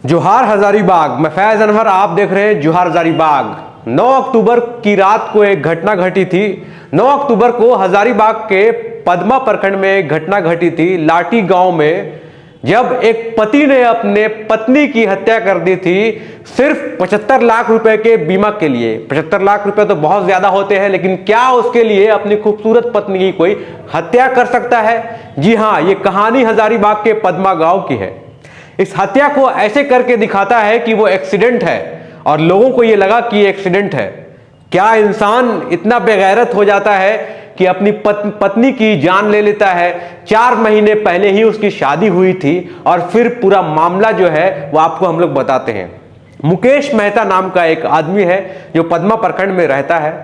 जोहार हजारीबाग। मैं फैज अनवर, आप देख रहे हैं जोहार हजारीबाग। 9 अक्टूबर की रात को एक घटना घटी थी। 9 अक्टूबर को हजारीबाग के पदमा प्रखंड में एक घटना घटी थी, लाठी गांव में, जब एक पति ने अपने पत्नी की हत्या कर दी थी सिर्फ 75 लाख रुपए के बीमा के लिए। 75 लाख रुपए तो बहुत ज्यादा होते हैं, लेकिन क्या उसके लिए अपनी खूबसूरत पत्नी की कोई हत्या कर सकता है? जी हाँ, ये कहानी हजारीबाग के पदमा गांव की है। इस हत्या को ऐसे करके दिखाता है कि वो एक्सीडेंट है और लोगों को ये लगा कि ये एक्सीडेंट है। क्या इंसान इतना बेगैरत हो जाता है कि अपनी पत्नी की जान ले लेता है? 4 महीने पहले ही उसकी शादी हुई थी और फिर पूरा मामला जो है वो आपको हम लोग बताते हैं। मुकेश मेहता नाम का एक आदमी है जो पदमा प्रखंड में रहता है।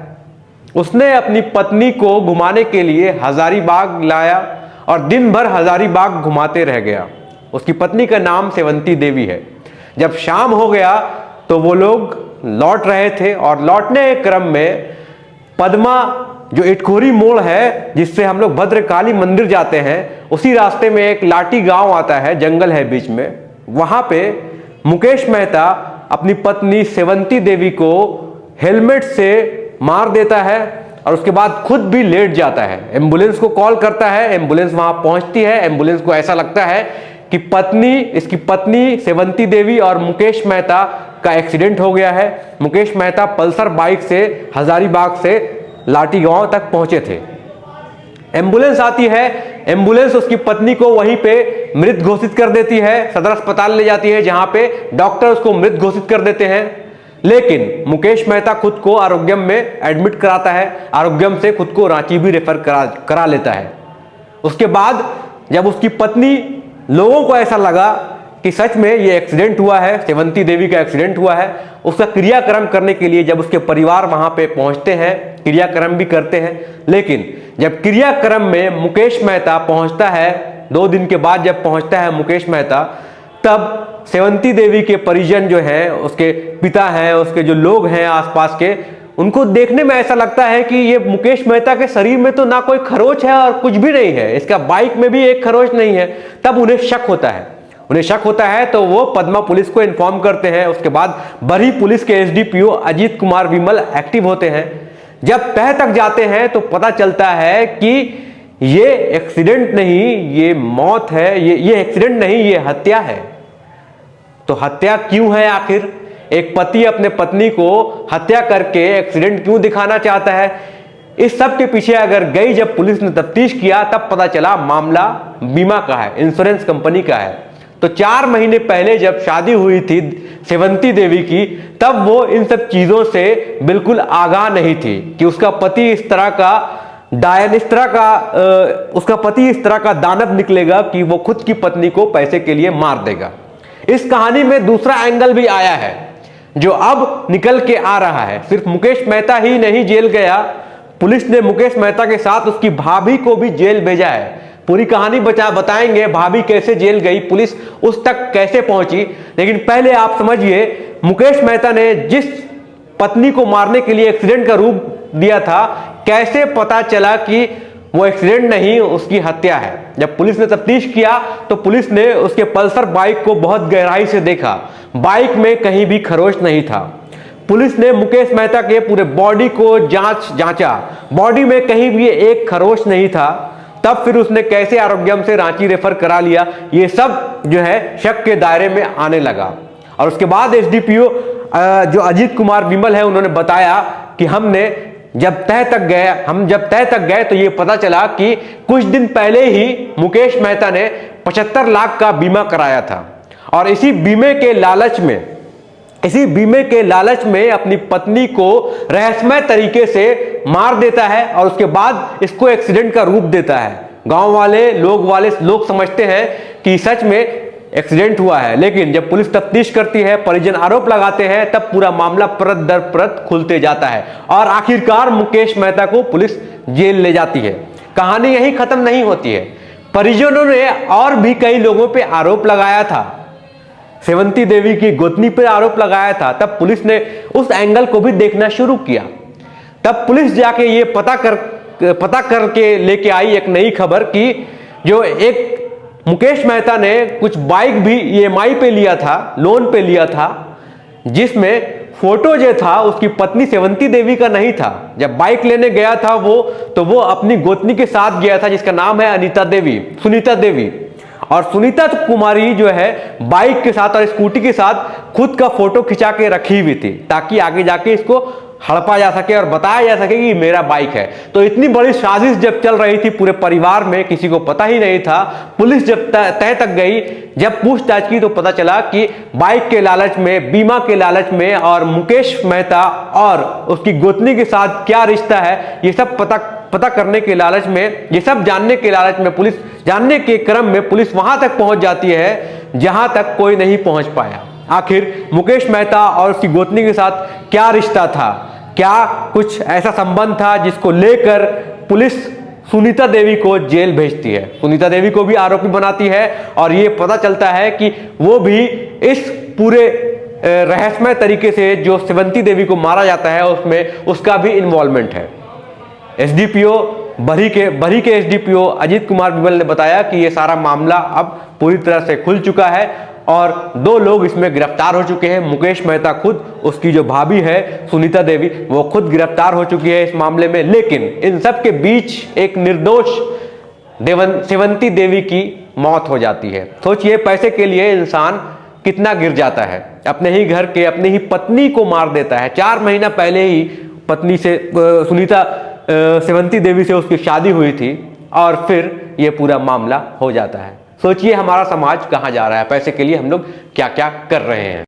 उसने अपनी पत्नी को घुमाने के लिए हजारीबाग लाया और दिन भर हजारीबाग घुमाते रह गया। उसकी पत्नी का नाम सेवंती देवी है। जब शाम हो गया तो वो लोग लौट रहे थे और लौटने के क्रम में पदमा जो इटखोरी मोड़ है जिससे हम लोग भद्रकाली मंदिर जाते हैं, उसी रास्ते में एक लाठी गांव आता है, जंगल है बीच में। वहां पे मुकेश मेहता अपनी पत्नी सेवंती देवी को हेलमेट से मार देता है और उसके बाद खुद भी लेट जाता है। एम्बुलेंस को कॉल करता है, एम्बुलेंस वहां पहुंचती है। एम्बुलेंस को ऐसा लगता है कि इसकी पत्नी सेवंती देवी और मुकेश मेहता का एक्सीडेंट हो गया है। मुकेश मेहता पल्सर बाइक से हजारीबाग से लाठी गांव तक पहुंचे थे। एम्बुलेंस आती है, एम्बुलेंस उसकी पत्नी को वहीं पे मृत घोषित कर देती है। सदर अस्पताल ले जाती है जहां पे डॉक्टर उसको मृत घोषित कर देते हैं। लेकिन मुकेश मेहता खुद को आरोग्यम में एडमिट कराता है, आरोग्यम से खुद को रांची भी रेफर करा लेता है। उसके बाद जब उसकी पत्नी, लोगों को ऐसा लगा कि सच में ये एक्सीडेंट हुआ है, सेवंती देवी का एक्सीडेंट हुआ है, उसका क्रियाक्रम करने के लिए जब उसके परिवार वहां पे पहुंचते हैं, क्रियाक्रम भी करते हैं। लेकिन जब क्रियाक्रम में मुकेश मेहता पहुंचता है, 2 दिन के बाद जब पहुंचता है मुकेश मेहता, तब सेवंती देवी के परिजन जो हैं, उसके पिता हैं, उसके जो लोग हैं आसपास के, उनको देखने में ऐसा लगता है कि ये मुकेश मेहता के शरीर में तो ना कोई खरोच है और कुछ भी नहीं है, इसका बाइक में भी एक खरोच नहीं है। तब उन्हें शक होता है तो वो पदमा पुलिस को इन्फॉर्म करते हैं। उसके बाद बरही पुलिस के एसडीपीओ अजीत कुमार विमल एक्टिव होते हैं। जब तह तक जाते हैं तो पता चलता है कि ये एक्सीडेंट नहीं, ये मौत है, ये एक्सीडेंट नहीं, ये हत्या है। तो हत्या क्यों है आखिर? एक पति अपने पत्नी को हत्या करके एक्सीडेंट क्यों दिखाना चाहता है? इस सब के पीछे अगर गई जब पुलिस ने तफ्तीश किया तब पता चला मामला बीमा का है, इंश्योरेंस कंपनी का है। तो 4 महीने पहले जब शादी हुई थी सेवंती देवी की, तब वो इन सब चीजों से बिल्कुल आगाह नहीं थी कि उसका पति इस तरह का दानव निकलेगा कि वो खुद की पत्नी को पैसे के लिए मार देगा। इस कहानी में दूसरा एंगल भी आया है जो अब निकल के आ रहा है। सिर्फ मुकेश मेहता ही नहीं जेल गया, पुलिस ने मुकेश मेहता के साथ उसकी भाभी को भी जेल भेजा है। पूरी कहानी बताएंगे, भाभी कैसे जेल गई, पुलिस उस तक कैसे पहुंची। लेकिन पहले आप समझिए, मुकेश मेहता ने जिस पत्नी को मारने के लिए एक्सीडेंट का रूप दिया था, कैसे पता चला कि वो एक्सीडेंट नहीं, उसकी हत्या है? जब पुलिस ने तफ्तीश किया तो पुलिस ने उसके पल्सर बाइक को बहुत गहराई से देखा, बाइक में कहीं भी खरोच नहीं था। पुलिस ने मुकेश मेहता के पूरे बॉडी को जांचा, बॉडी में कहीं भी एक खरोच नहीं था। तब फिर उसने कैसे आरोग्यम से रांची रेफर करा लिया, ये सब जो है शक के दायरे में आने लगा। और उसके बाद एसडीपीओ जो अजीत कुमार विमल है, उन्होंने बताया कि हम जब तह तक गए तो ये पता चला कि कुछ दिन पहले ही मुकेश मेहता ने 75 लाख का बीमा कराया था और इसी बीमे के लालच में अपनी पत्नी को रहस्यमय तरीके से मार देता है और उसके बाद इसको एक्सीडेंट का रूप देता है। गांव वाले लोग समझते हैं कि सच में एक्सीडेंट हुआ है, लेकिन जब पुलिस तफ्तीश करती है, परिजन आरोप लगाते हैं, तब पूरा मामला परत दर परत खुलते जाता है और आखिरकार मुकेश मेहता को पुलिस जेल ले जाती है। कहानी यहीं खत्म नहीं होती है। परिजनों ने और भी कई लोगों पे आरोप लगाया था, सेवंती देवी की गोतनी पर आरोप लगाया था। तब पुलिस ने उस एंगल को भी देखना शुरू किया। तब पुलिस जाके ये पता करके लेके आई एक नई खबर कि जो एक मुकेश मेहता ने कुछ बाइक भी ईएमआई पे लिया था, लोन पे लिया था, जिसमें फोटो जो था उसकी पत्नी सेवंती देवी का नहीं था। जब बाइक लेने गया था वो अपनी गोतनी के साथ गया था, जिसका नाम है सुनीता देवी। और सुनीता कुमारी जो है बाइक के साथ और स्कूटी के साथ खुद का फोटो खिंचा के रखी हुई थी, ताकि आगे जाके इसको हड़पा जा सके और बताया जा सके कि मेरा बाइक है। तो इतनी बड़ी साजिश जब चल रही थी पूरे परिवार में, किसी को पता ही नहीं था। पुलिस जब तय तक गई, जब पूछताछ की, तो पता चला कि बाइक के लालच में, बीमा के लालच में और मुकेश मेहता और उसकी गोतनी के साथ क्या रिश्ता है, ये सब पता करने के लालच में, ये सब जानने के लालच में, पुलिस जानने के क्रम में पुलिस वहां तक पहुंच जाती है जहां तक कोई नहीं पहुंच पाया। आखिर मुकेश मेहता और उसकी गोतनी के साथ क्या रिश्ता था, क्या कुछ ऐसा संबंध था जिसको लेकर पुलिस सुनीता देवी को जेल भेजती है, सुनीता देवी को भी आरोपी बनाती है। और ये पता चलता है कि वो भी इस पूरे रहस्यमय तरीके से जो सेवंती देवी को मारा जाता है उसमें उसका भी इन्वॉल्वमेंट है। एसडीपीओ बरी के एसडीपीओ अजीत कुमार बिमल ने बताया कि ये सारा मामला अब पूरी तरह से खुल चुका है और 2 लोग इसमें गिरफ्तार हो चुके हैं। मुकेश मेहता खुद, उसकी जो भाभी है सुनीता देवी, वो खुद गिरफ्तार हो चुकी है इस मामले में। लेकिन इन सब के बीच एक निर्दोष सेवंती देवी की मौत हो जाती है। सोचिए, पैसे के लिए इंसान कितना गिर जाता है, अपने ही घर के, अपनी ही पत्नी को मार देता है। 4 महीना पहले ही पत्नी से, सेवंती देवी से उसकी शादी हुई थी और फिर ये पूरा मामला हो जाता है। सोचिए हमारा समाज कहां जा रहा है, पैसे के लिए हम लोग क्या क्या कर रहे हैं।